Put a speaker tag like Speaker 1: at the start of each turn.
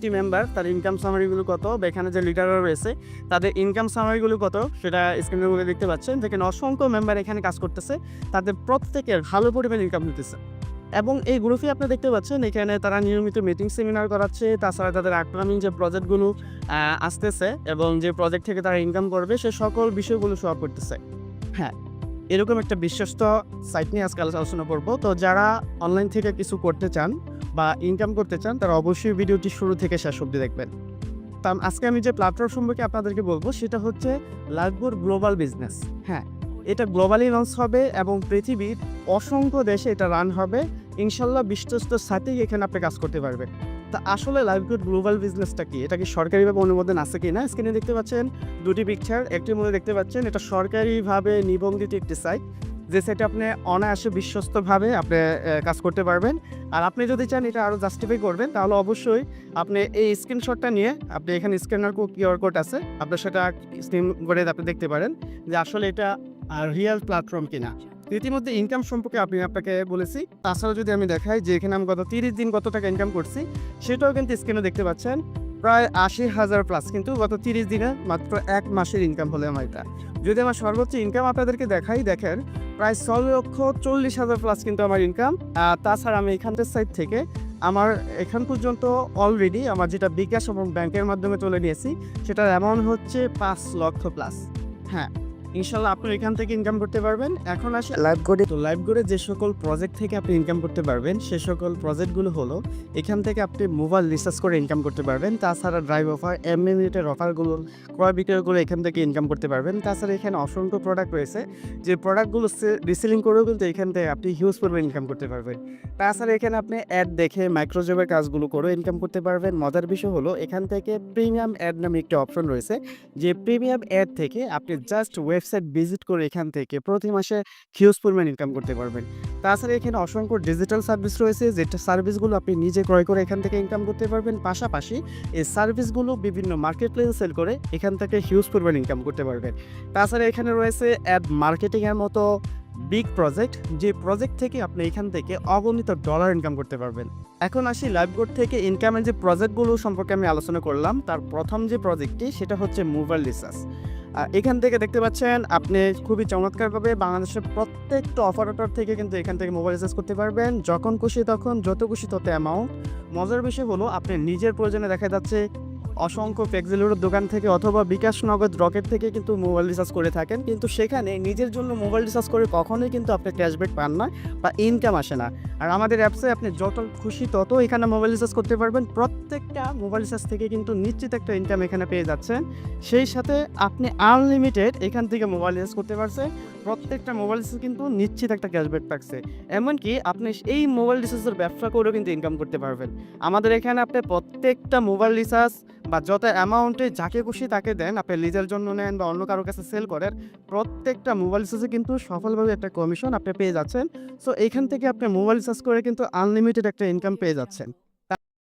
Speaker 1: প্রত্যেকটি মেম্বার তার ইনকাম সামারিগুলো কত বা এখানে যে লিডাররা রয়েছে তাদের ইনকাম সামারিগুলো কত সেটা স্ক্রিনের মধ্যে দেখতে পাচ্ছেন। যেখানে অসংখ্য মেম্বার এখানে কাজ করতেছে, তাদের প্রত্যেকের ভালো পরিমাণ ইনকাম হতেছে। এবং এই গ্রুপে আপনি দেখতে পাচ্ছেন এখানে তারা নিয়মিত মিটিং সেমিনার করাচ্ছে। তাছাড়া তাদের আপকামিং যে প্রজেক্টগুলো আসতেছে এবং যে প্রজেক্ট থেকে তারা ইনকাম করবে সে সকল বিষয়গুলো শো করতেছে। হ্যাঁ, এরকম একটা বিশ্বস্ত সাইট নিয়ে আজকে আলোচনা করব। তো যারা অনলাইন থেকে কিছু করতে চান বা ইনকাম করতে চান তারা অবশ্যই ভিডিওটি শুরু থেকে শেষ অবধি দেখবেন। তা আজকে আমি যে প্ল্যাটফর্ম সম্পর্কে আপনাদেরকে বলবো সেটা হচ্ছে লাইভবোর্ড গ্লোবাল বিজনেস। হ্যাঁ, এটা গ্লোবালি লঞ্চ হবে এবং পৃথিবীর অসংখ্য দেশে এটা রান হবে। ইনশাল্লাহ বিশ্বস্ত সাইটেই এখানে আপনি কাজ করতে পারবেন। তা আসলে লাইভবোর্ড গ্লোবাল বিজনেসটা কি, এটা কি সরকারিভাবে অনুমোদন আছে কি না? স্ক্রিনে দেখতে পাচ্ছেন দুটি পিকচার, একটির মধ্যে দেখতে পাচ্ছেন এটা সরকারিভাবে নিবন্ধিত একটি সাইট, যে সাইটে আপনি অনায়াসে বিশ্বস্তভাবে আপনি কাজ করতে পারবেন। আর আপনি যদি চান এটা আরও জাস্টিফাই করবেন তাহলে অবশ্যই আপনি এই স্ক্রিনশটটা নিয়ে আপনি এখানে স্ক্যানার কিউআর কোড আছে, আপনি সেটা স্ক্রিন করে আপনি দেখতে পারেন যে আসলে এটা রিয়েল প্ল্যাটফর্ম কিনা। ইতিমধ্যে ইনকাম সম্পর্কে আপনাকে বলেছি। তাছাড়া যদি আমি দেখাই যে এখানে আমি গত 30 দিন কত টাকা ইনকাম করছি সেটাও কিন্তু স্ক্রিনে দেখতে পাচ্ছেন, প্রায় 80,000 প্লাস, কিন্তু গত 30 দিনে মাত্র 1 মাসের ইনকাম হলো আমার এটা। যদি আমার সর্বোচ্চ ইনকাম আপনাদেরকে দেখাই, দেখেন প্রায় 6,40,000 প্লাস কিন্তু আমার ইনকাম। তাছাড়া আমি এখানকার সাইড থেকে আমার এখান পর্যন্ত অলরেডি আমার যেটা বিকাশ এবং ব্যাংকের মাধ্যমে তুলে নিয়েছি সেটার অ্যামাউন্ট হচ্ছে 5 লক্ষ প্লাস। হ্যাঁ, ইনশাল্লাহ আপনি এখান থেকে ইনকাম করতে পারবেন। এখন আসে লাইভবোর্ডে। তো লাইভবোর্ডে যে সকল প্রজেক্ট থেকে আপনি ইনকাম করতে পারবেন সে সকল প্রজেক্টগুলো হলো এখান থেকে আপনি মোবাইল রিচার্জ করে ইনকাম করতে পারবেন। তাছাড়া ড্রাইভ অফার, এমএনএটের অফারগুলো, ক্রয় বিক্রয়গুলো এখান থেকে ইনকাম করতে পারবেন। তাছাড়া এখানে অসংখ্য প্রোডাক্ট রয়েছে যে প্রোডাক্টগুলো রিসেলিং করেও কিন্তু এখান থেকে আপনি হিউজ পরিমাণ ইনকাম করতে পারবেন। তাছাড়া এখানে আপনি অ্যাড দেখে মাইক্রোজবের কাজগুলো করেও ইনকাম করতে পারবেন। মজার বিষয় হলো এখান থেকে প্রিমিয়াম অ্যাড নামে একটি অপশন রয়েছে, যে প্রিমিয়াম অ্যাড থেকে আপনি জাস্ট ওয়েবসাইট ভিজিট করে এখান থেকে প্রতি মাসে হিউজ পরিমাণ ইনকাম করতে পারবেন। তাছাড়া এখানে অসংখ্য ডিজিটাল সার্ভিস রয়েছে, যেটা সার্ভিসগুলো আপনি নিজে ক্রয় করে এখান থেকে ইনকাম করতে পারবেন। পাশাপাশি এই সার্ভিসগুলো বিভিন্ন মার্কেট প্লেসে সেল করে এখান থেকে হিউজ পরিমাণ ইনকাম করতে পারবেন। তাছাড়া এখানে রয়েছে অ্যাড মার্কেটিংয়ের মতো বিগ প্রজেক্ট, যে প্রজেক্ট থেকে আপনি এখান থেকে অগণিত ডলার ইনকাম করতে পারবেন। এখন আসি লাইভবোর্ড থেকে ইনকামের যে প্রজেক্টগুলো সম্পর্কে আমি আলোচনা করলাম, তার প্রথম যে প্রজেক্টটি সেটা হচ্ছে মোবাইল রিচার্জ। এখান থেকে দেখতে পাচ্ছেন আপনি খুবই চমৎকারভাবে বাংলাদেশের প্রত্যেকটা অপারেটর থেকে কিন্তু এখান থেকে মোবাইল রিচার্জ করতে পারবেন, যখন খুশি তখন, যত খুশি তত অ্যামাউন্ট। মজার বিষয় হলো আপনি নিজের প্রয়োজনে দেখা যাচ্ছে অসংখ্য ফ্লেক্সিলোডের দোকান থেকে অথবা বিকাশ নগদ রকেট থেকে কিন্তু মোবাইল রিচার্জ করে থাকেন, কিন্তু সেখানে নিজের জন্য মোবাইল রিচার্জ করে কখনোই কিন্তু আপনি ক্যাশব্যাক পান না বা ইনকাম আসে না। আর আমাদের অ্যাপসে আপনি যত খুশি তত এখানে মোবাইল রিচার্জ করতে পারবেন। প্রত্যেকটা মোবাইল রিচার্জ থেকে কিন্তু নিশ্চিত একটা ইনকাম এখানে পেয়ে যাচ্ছেন। সেই সাথে আপনি আনলিমিটেড এখান থেকে মোবাইল রিচার্জ করতে পারছেন। প্রত্যেকটা মোবাইল রিচার্জ কিন্তু নিশ্চিত একটা ক্যাশব্যাক থাকছে। এমনকি আপনি এই মোবাইল রিচার্জের ব্যবসা করেও কিন্তু ইনকাম করতে পারবেন। আমাদের এখানে আপনি প্রত্যেকটা মোবাইল রিচার্জ বা যত অ্যামাউন্টে যাকে খুশি তাকে দেন, আপনি নিজের জন্য নেন বা অন্য কারোর কাছে সেল করেন, প্রত্যেকটা মোবাইল রিচার্জে কিন্তু সফলভাবে একটা কমিশন আপনি পেয়ে যাচ্ছেন। সো এখান থেকে আপনি মোবাইল রিচার্জ করে কিন্তু আনলিমিটেড একটা ইনকাম পেয়ে যাচ্ছেন।